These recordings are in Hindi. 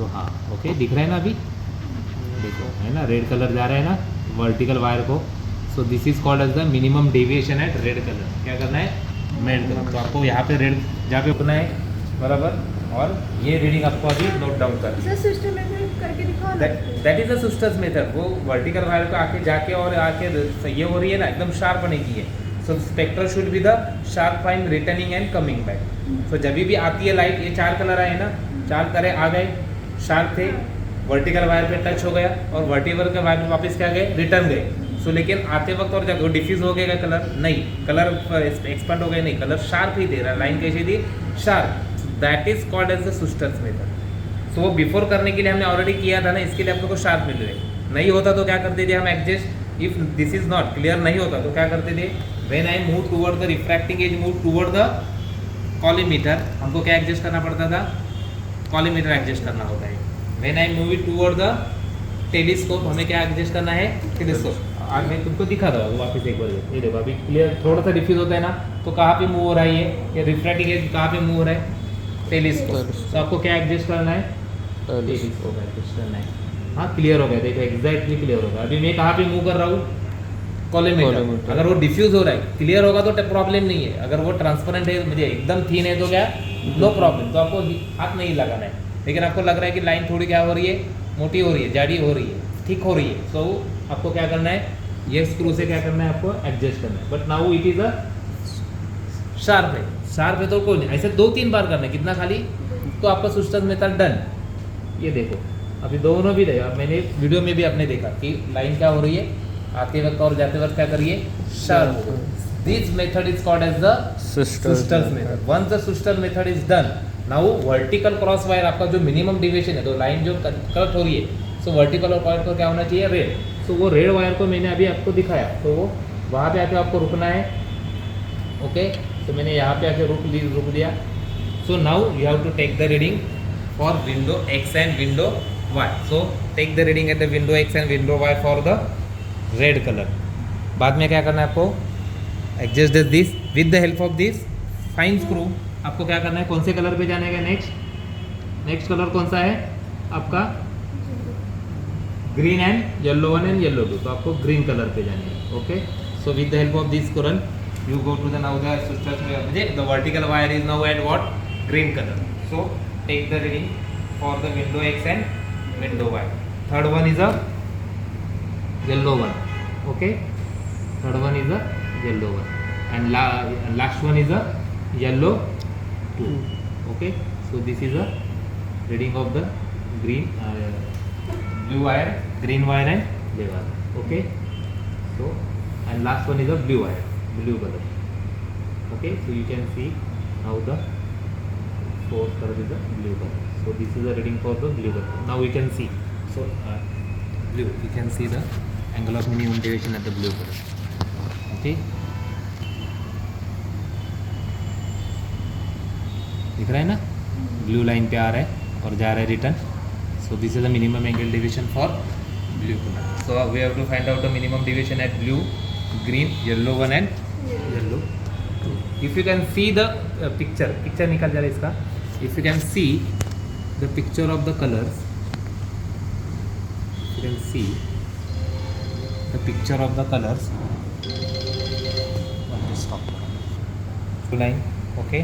सो हाँ ओके, दिख रहा है ना अभी, देखो है ना रेड कलर जा रहा है ना वर्टिकल वायर को। So this is called as the minimum deviation at red colour. क्या करना है, रेड कलर। तो आपको यहाँ पे रेड जहाँ पे रुकना है बराबर, और ये रीडिंग आपको अभी नोट डाउन कर। सिस्टम में करके दिखाओ ना। That is a Schuster's method. वो वर्टिकल वायर को आके जाके और आके ये हो रही है ना, एकदम शार्प होने की है। So spectral should be the sharp fine returning and coming back. So जब भी आती है लाइट, ये 4 कलर आए ना, 4 कलर आ गए, शार्प थे, वर्टिकल वायर पे टच हो गया, और वर्टिकल के वायर पे वापस क्या गए, रिटर्न गए। सो लेकिन आते वक्त और जब वो डिफ्यूज हो गया कलर, नहीं कलर एक्सपेंड हो गया, नहीं कलर शार्प ही दे रहा है। लाइन कैसी थी, sharp. That is called as the Schuster's method. So वो बिफोर करने के लिए हमने ऑलरेडी किया था ना, इसके लिए आपको शार्प मिल रहे। नहीं होता तो क्या करते थे हम, adjust. If this is not clear नहीं होता तो क्या करते थे, when I move toward the refracting edge, move toward the collimator, हमको क्या एडजस्ट करना पड़ता था, कॉलीमीटर एडजस्ट करना होता है। When I move it toward the telescope, हमें क्या एडजस्ट करना है, टेलीस्कोप। आज मैं तुमको दिखा था वापस एक बार, ये देखो अभी क्लियर, थोड़ा सा डिफ्यूज होता है ना, तो कहाँ पे मूव हो रहा है ये रिफ्रैक्टिंग एज कहाँ पे मूव हो रहा है, टेलीस्कोप। तो आपको क्या एडजस्ट करना है, टेलीस्कोप एडजस्ट करना है। हाँ क्लियर हो गया, देखो एग्जैक्टली क्लियर हो गया। अभी मैं कहाँ पे मूव कर रहा हूँ, कॉलीमीटर। अगर वो डिफ्यूज हो रहा है, क्लियर होगा तो प्रॉब्लम नहीं है। अगर वो ट्रांसपेरेंट है, मुझे एकदम थीन है, तो क्या, नो प्रॉब्लम, तो आपको हाथ नहीं लगाना है। लेकिन आपको लग रहा है कि लाइन थोड़ी क्या हो रही है, मोटी हो रही है, जाड़ी हो रही है, थिक हो रही है, तो आपको क्या करना है, ये स्क्रू से क्या करना है, आपको एडजस्ट करना है। But now it is a sharp है, शार्प है तो कोई नहीं, ऐसे 2-3 बार करना है, कितना खाली, तो आपका सुस्टर्स मेथड डन। ये देखो अभी दोनों भी देखा, मैंने वीडियो में भी आपने देखा कि लाइन क्या हो रही है, आते वक्त और जाते वक्त क्या करिए, sharp. This method is called as the Schuster's method. Once the Schuster method is done, now vertical cross wire आपका जो मिनिमम डिविएशन है, तो लाइन जो कट हो रही है, सो वर्टिकल वायर को क्या होना चाहिए, रेड। सो वो रेड वायर को मैंने अभी आपको दिखाया, तो वो वहाँ पे आके आपको रुकना है। ओके, तो मैंने यहाँ पे आके रुक दिया। So now you have to take the reading for window X and window Y. So take the reading at the window X and window Y for the red colour. बाद में क्या करना है आपको, adjust this with the help of this fine screw. आपको क्या करना है, कौन से कलर पे जाने का, नेक्स्ट कलर कौन सा है आपका, green and yellow 1 and yellow 2, तो आपको ग्रीन कलर पे जाने है। Okay, so with the help of this current you go to the now the sustrus, the vertical wire is now at what, green color. So take the reading for the window X and window Y. Third one is a yellow one. Okay, third one is a yellow one, and last one is a yellow 2. Okay, so this is a reading of the green blue wire, green wire and blue wire. Okay, so and last one is a blue wire, blue color. Okay, so you can see now the fourth color is the blue color. So this is the reading for the blue color. Now we can see, so blue, you can see the angle of minimum deviation at the blue color. Okay, दिख रहा है ना, ब्लू लाइन पे आ रहा है और जा रहा है return. So this is the minimum angle deviation for blue colour. So we have to find out the minimum deviation at blue, green, yellow 1 and yellow 2. If you can see the picture निकल जा रहा है इसका. If you can see the picture of the colours, you can see the picture of the colours on this top line. Okay,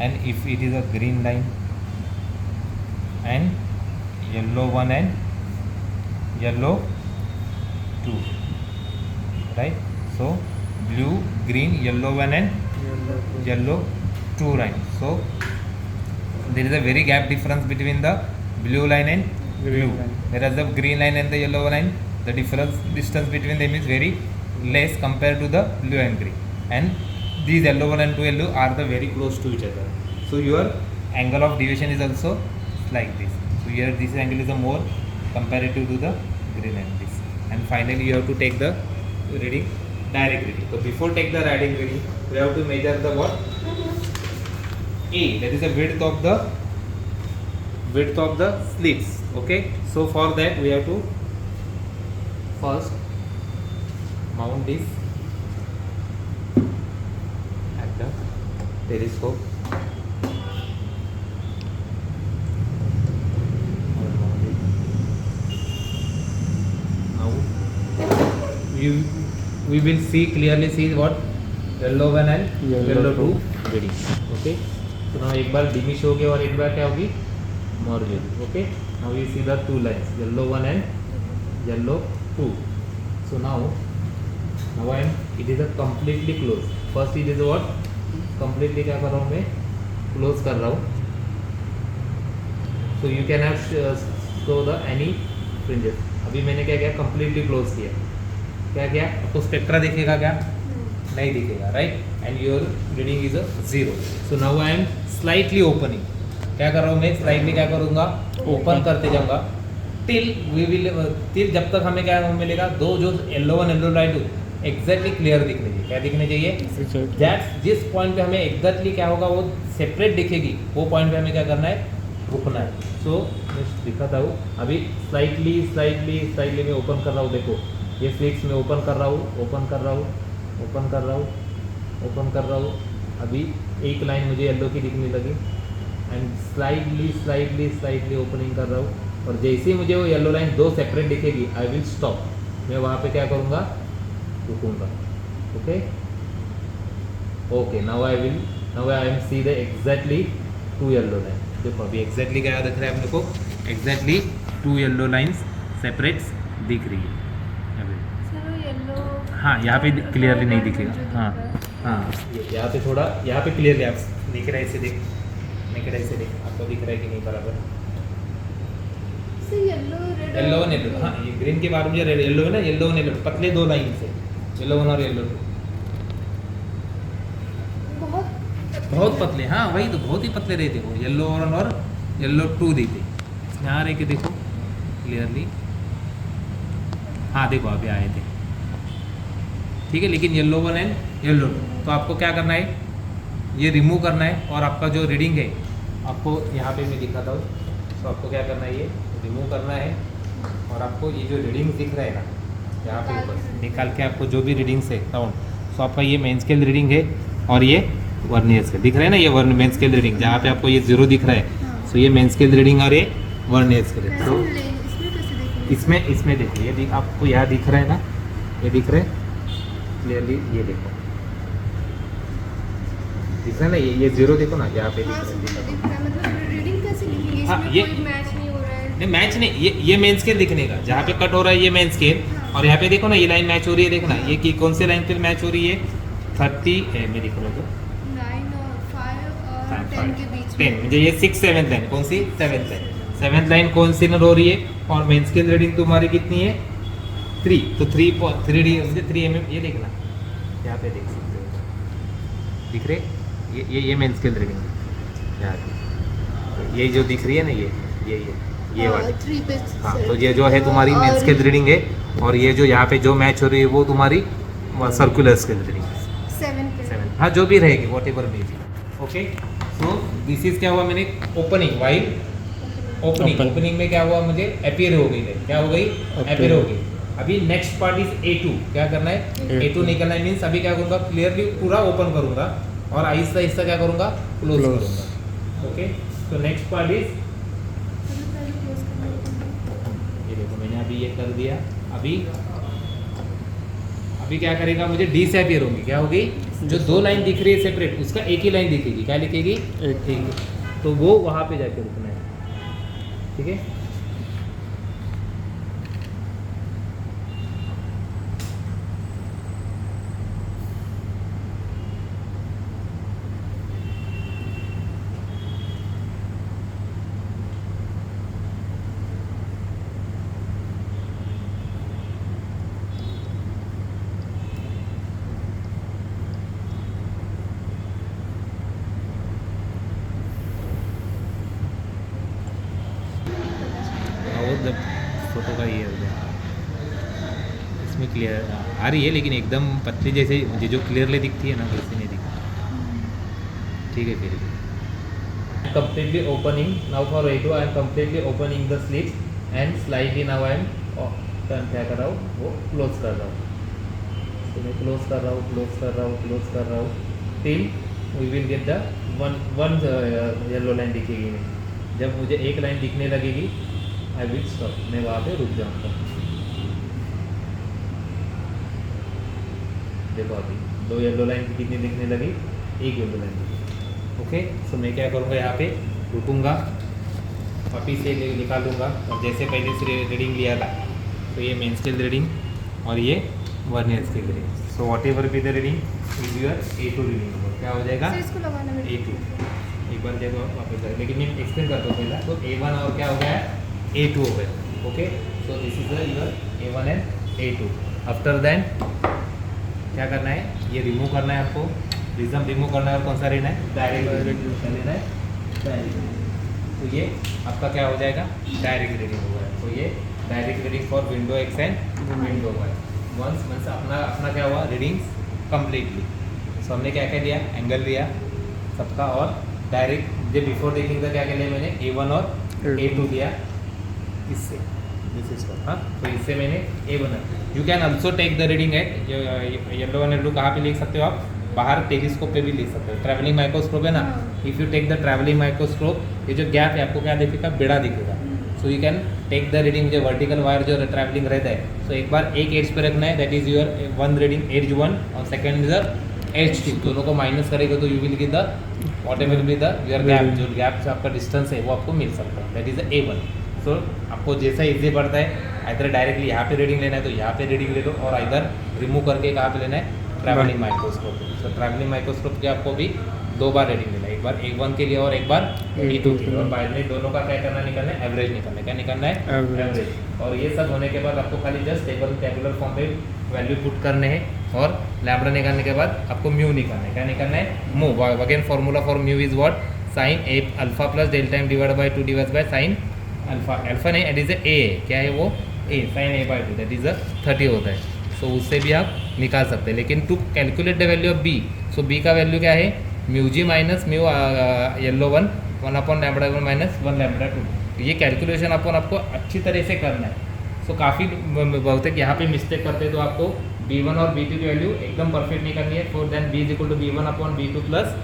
and if it is a green line and yellow 1 and yellow 2, right? So blue, green, yellow 1 and yellow 2 line. So there is a very gap difference between the blue line and blue, whereas the green line and the yellow line, the distance between them is very less compared to the blue and green, and these yellow 1 and 2 yellow are the very close to each other. So your angle of deviation is also like this. So here this angle is a more comparative to the green and this. And finally you have to take the reading, direct reading. So before take the direct reading, we have to measure the what? A, that is the width of the slits. Okay, so for that we have to first mount this at the telescope. we will clearly see what yellow 1 and yellow 2 reading. Okay, so now एक बार diminish होगी और एक बार क्या होगी merge होगी. Okay, now we see the two lines, yellow 1 and yellow 2. So now it is a completely closed. First it is what completely क्या कर रहा हूँ मैं close कर रहा हूँ. So you can have show the any fringes. अभी मैंने क्या किया completely close किया. क्या किया आपको स्पेक्ट्रा दिखेगा क्या नहीं दिखेगा right and your reading is 0. So now I M slightly opening. क्या कर रहा हूँ मैं स्लाइटली क्या करूँगा ओपन करते जाऊँगा टिल वी विल टिल जब तक हमें क्या मिलेगा दो जो yellow 1 yellow light exactly clear दिखने चाहिए. क्या दिखने चाहिए दैट जिस पॉइंट पे हमें एग्जैक्टली क्या होगा वो सेपरेट दिखेगी वो पॉइंट पे हमें क्या करना है रुकना है. सो मैं दिखाता हूँ अभी स्लाइटली मैं ओपन कर रहा हूँ. देखो ये स्लिट्स में ओपन कर रहा हूँ ओपन कर रहा हूँ. अभी एक लाइन मुझे येलो की दिखने लगी एंड स्लाइटली ओपनिंग कर रहा हूँ. और जैसे ही मुझे वो येलो लाइन दो सेपरेट दिखेगी आई विल स्टॉप. मैं वहाँ पे क्या करूँगा रुकूँगा. Okay now I am see the exactly 2 yellow line. देखो अभी एग्जैक्टली क्या दिख रहा है अपने को एग्जैक्टली 2 येलो लाइन्स सेपरेट्स दिख रही है. हाँ यहाँ पे क्लियरली नहीं दिखेगा. हाँ यहाँ पे थोड़ा यहाँ पे क्लियरली आप दिख रहा है ऐसे देख आपको दिख रहा है कि नहीं बराबर येलो वन येलो. हाँ ये ग्रीन के बाद मुझे येलो है ना येलो वन येलो पतले 2 लाइन से येलो 1 और येलो 2 बहुत पतले. हाँ वही तो बहुत ही पतले रहते वो येलो 1 और येलो 2 देते. यहाँ रह के देखो क्लियरली. हाँ देखो अभी आए थे ठीक है. लेकिन येलो 1 एंड येलो 2 तो आपको क्या करना है ये रिमूव करना है और आपका जो रीडिंग है आपको यहाँ पे मैं दिखाता हूँ. तो आपको क्या करना है ये रिमूव करना है और आपको ये जो रीडिंग दिख रहा है ना यहाँ पे ऊपर निकाल के आपको जो भी रीडिंग्स है साउंड. तो आपका ये मेन स्केल रीडिंग है और ये वर्नियर स्केल दिख रहा है ना ये मेन स्केल रीडिंग जहाँ पे आपको ये 0 दिख रहा है. सो ये मेन स्केल रीडिंग और ये वर्नियर स्केल. तो इसमें देखो ये आपको यहाँ दिख रहा है ना ये दिख रहा है क्लियरली. ये देखो दिख रहा है ना ये 0 देखो ना यहाँ पे दिख रहा है. मतलब रीडिंग कैसे लिखेंगे हाँ, इसमें ये कोई मैच नहीं हो रहा है. नहीं मैच नहीं ये मेन स्केल दिखने का जहाँ पे कट हो रहा है ये मेन स्केल. और यहाँ पे देखो ना ये लाइन मैच हो रही है. देखना ये कि कौन से लाइन पे मैच हो रही है 30 है मेरी खोलो तो 9 और 5 और 10 के बीच 10 मुझे ये 6 7th लाइन कौन सी 7th लाइन कौन सी नर हो रही है. और मेन स्केल रीडिंग तुम्हारी कितनी है 3. तो 3 mm ये देखना यहाँ पे देख सकते हो दिख रहे ये मेन स्केल रीडिंग यहाँ पे ये जो दिख रही है ना ये वाली. 3 पे. हाँ तो ये जो है तुम्हारी मेन स्केल रीडिंग है और ये जो यहाँ पे जो मैच हो रही है वो तुम्हारी सर्कुलर स्केल रीडिंग है 7 पे. हाँ जो भी रहेगी what ever may be. Okay so this is क्या हुआ मैंने ओपनिंग वाइल ओपनिंग में क्या हुआ मुझे अपीयर हो गई क्या हो गई अपीयर हो गई. अभी नेक्स्ट पार्ट इज A2. क्या करना है A2 निकलना है मीन्स अभी क्या करूँगा क्लियरली पूरा ओपन करूँगा और आहिस्ता क्या करूँगा क्लोज करूँगा. ओके तो नेक्स्ट पार्ट इज ये देखो मैंने अभी ये कर दिया. अभी क्या करेगा मुझे डी से अपीयर होंगी. क्या होगी जो 2 लाइन दिख रही है सेपरेट उसका एक ही लाइन दिखेगी. क्या लिखेगी एक. तो वो वहाँ पे जाके रुकना है ठीक है. फोटो का ये हो गया इसमें क्लियर आ रही है लेकिन एकदम पतली जैसे मुझे जो क्लियरली दिखती है ना वैसे नहीं दिखती. ठीक है फिर completely opening now for A2 I am completely opening the slits and slightly now I am क्या कर रहा हूँ वो क्लोज कर रहा हूँ. तो मैं क्लोज कर रहा हूँ till we will get the one yellow line दिखेगी. जब मुझे एक लाइन दिखने लगेगी आई विल स्टॉप. मैं वहाँ पे रुक जाऊँगा. देखो अभी 2 येलो लाइन कितनी दिखने लगी, 1 येलो लाइन दिखी। ओके, सो मैं क्या करूँगा, यहाँ पे रुकूँगा, वापिस से निकालूँगा और जैसे पहले से रीडिंग लिया था, तो ये मेन स्केल रीडिंग और ये vernier scale reading. So what ever be the reading will be your A2 reading. क्या हो जाएगा, सर इसको लगाना मेरे A2। एक बार देखो वापस जाए, लेकिन मैं एक्सप्लेन करता हूँ पहला। तो A1 और क्या हो गया, A2 हो गया। Okay, so this is your A1 and A2। After then क्या करना है, ये रिमूव करना है आपको, प्रिज्म रिमूव करना है और कौन सा लेना है, डायरेक्ट लेना है, डायरेक्ट। तो ये आपका क्या हो जाएगा, डायरेक्ट रीडिंग होगा। तो ये direct reading for window X and window Y. Once अपना क्या हुआ, रीडिंग्स कंप्लीटली। सो हमने क्या क्या लिया, एंगल लिया सबका, और डायरेक्ट जो बिफोर देखेंगे तो क्या क्या लिया मैंने, A1 और A2 लिया इससे, दिस इज हाँ। तो इससे मैंने A1। You can also take the reading at yellow and yellow, कहाँ पे लिख सकते हो आप, बाहर टेलीस्कोप पे भी लिख सकते हो। ट्रैवलिंग माइक्रोस्कोप है ना, if you take the travelling microscope, ये जो गैप है आपको क्या दिखेगा, बेड़ा दिखेगा। So you can take the reading, जो वर्टिकल वायर जो ट्रैवलिंग रहता है, सो एक बार एक एज पे रखना है, that is your one reading, as 1 और सेकेंड इज एज 2। दोनों को माइनस करेगा तो you will get the what ever be the your gap, जो गैप से आपका डिस्टेंस है वो आपको मिल सकता है, दैट इज द A1। सो आपको जैसा इजी पड़ता है, इधर डायरेक्टली यहाँ पे रीडिंग लेना है तो यहाँ पे रीडिंग ले लो, और इधर रिमूव करके कहाँ पे लेना है, ट्रैवलिंग माइक्रोस्कोप। सो ट्रैवलिंग माइक्रोस्कोप के आपको भी 2 बार रीडिंग लेना है, एक बार A1 के लिए और एक बार A2 के लिए। और बाद में दोनों का क्या करना, निकलना है एवरेज निकलना है। क्या निकलना है, एवरेज। और ये सब होने के बाद आपको खाली जस्ट टेबुलर फॉर्म पे वैल्यू पुट करने हैं, और लैम्बडा निकालने के बाद आपको म्यू निकालना है। क्या निकालना है, mu. Again formula for mu is what, sine A alpha plus delta time divide by 2 divide by sine alpha. Alpha नहीं, इट इज ए, क्या है वो, ए, साइन A/2, दैट इज 30 होता है। सो उससे भी आप निकाल सकते हैं। लेकिन to calculate the value of b, so b का वैल्यू क्या है, mu g minus mu yellow 1 upon lambda 1 minus 1 lambda 2। ये कैलकुलेशन आपको अच्छी तरह से करना है। सो काफ़ी बहुत है कि यहाँ पे मिस्टेक करते हैं, तो आपको B1 और B2 की वैल्यू एकदम परफेक्ट नहीं करनी है। For then B is equal to B1 upon B2 plus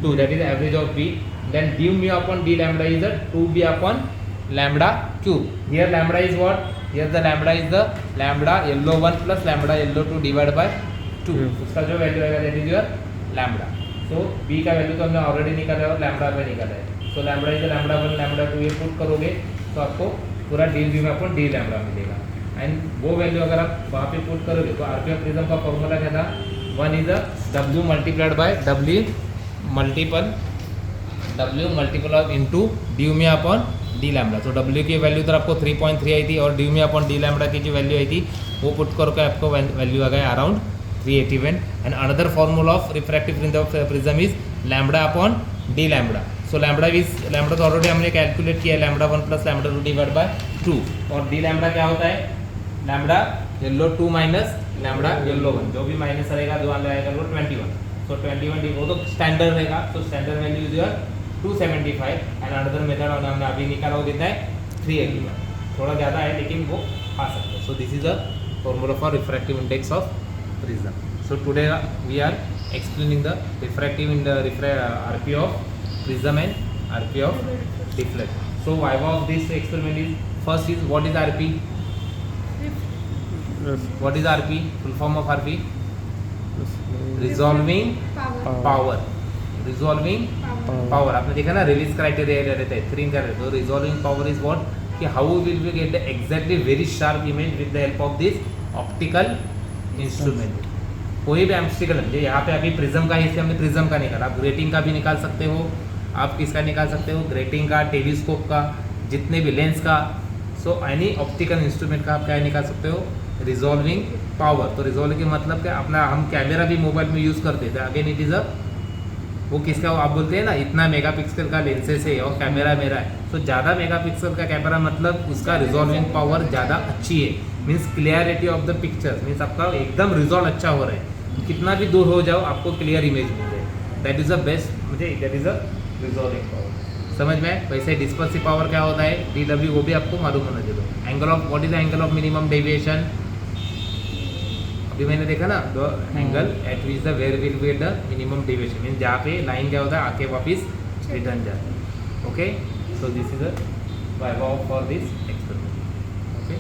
2, that is average of B। Then D mu upon D lambda is 2B upon lambda cube. Here lambda is what, here the lambda is the lambda yellow 1 plus lambda yellow 2 divide by 2। उसका जो वैल्यू आएगा that is your lambda. So B का वैल्यू तो हमने ऑलरेडी निकाला है और लैम्बडा पे निकाला है। सो लैम्बडा इज लैम्बडा 1 लैम्बडा 2 ये पुट करोगे तो आपको पूरा डी बी में अपन डी लैम्बडा मिलेगा। एंड वो वैल्यू अगर आप वहाँ पे पुट करोगे तो आरपीएफ प्रिज्म का फॉर्मूला क्या था, 1 is W multiplied by W multiple of into D mu upon D lambda. तो W की वैल्यू तो आपको 3.3 आई थी, और D mu upon D lambda की जो वैल्यू आई थी वो पुट करके आपको वैल्यू आ गया around 381। And another formula of refractive prism is lambda upon D lambda. So lambda तो ऑलरेडी हमने कैलकुलेट किया है, lambda 1 plus lambda 2 divide by 2। और डी लैम्बडा क्या होता है, lambda yellow 2 minus lambda yellow 1, जो भी माइनस रहेगा जो आएगा वो 21। सो 21 वो तो स्टैंडर्ड रहेगा। तो standard value is your 275। And another method हमने अभी निकाला वो कितना है 381, थोड़ा ज़्यादा है लेकिन वो आ सकता है। So this is a formula for refractive index of prism. So today we are explaining the refractive in the RP of prism and RP of deflection. So viva of this experiment is, first is what is RP? What is RP? Full form of RP? Resolving power. Resolving power. आपने देखा ना रिलीज क्राइटेरिया रहता है 3 का। तो रिजॉल्विंग पावर इज व्हाट, कि how will we get the exactly very sharp image with the help of this optical instrument. कोई भी ऑब्स्टिकल है, यहाँ पे अभी प्रिज्म का हिस्से हमने प्रिज्म का निकाला, आप ग्रेटिंग का भी निकाल सकते हो, आप किसका निकाल सकते हो, ग्रेटिंग का, टेलीस्कोप का, जितने भी लेंस का। सो एनी ऑप्टिकल इंस्ट्रूमेंट का आप क्या निकाल सकते हो, रिजॉल्विंग पावर। तो रिजॉल्विंग के मतलब क्या, अपना हम कैमरा भी मोबाइल में यूज़ करते थे, अगेन इट इज़ अ वो किसका आप बोलते हैं ना, इतना मेगापिक्सल का लेंसेज है और कैमरा मेरा है। सो ज़्यादा मेगापिक्सल का कैमरा मतलब उसका रिजॉल्विंग पावर ज़्यादा अच्छी है, means clarity of the pictures, means आपका एकदम रिजॉल्व अच्छा हो रहा है, कितना भी दूर हो जाओ आपको क्लियर इमेज मिल जाए। दैट इज़ द बेस्ट, मुझे that is a resolving power. समझ में? वैसे डिस्पर्सिव पावर क्या होता है, DW, वो भी आपको मालूम होना चाहिए। Angle of, what is the angle of minimum deviation, अभी मैंने देखा ना, the angle at which the where will be the minimum deviation, means जहाँ पे लाइन क्या होता है आके वापिस रिटर्न जाता है। Okay, so this is a viva for this experiment. Okay.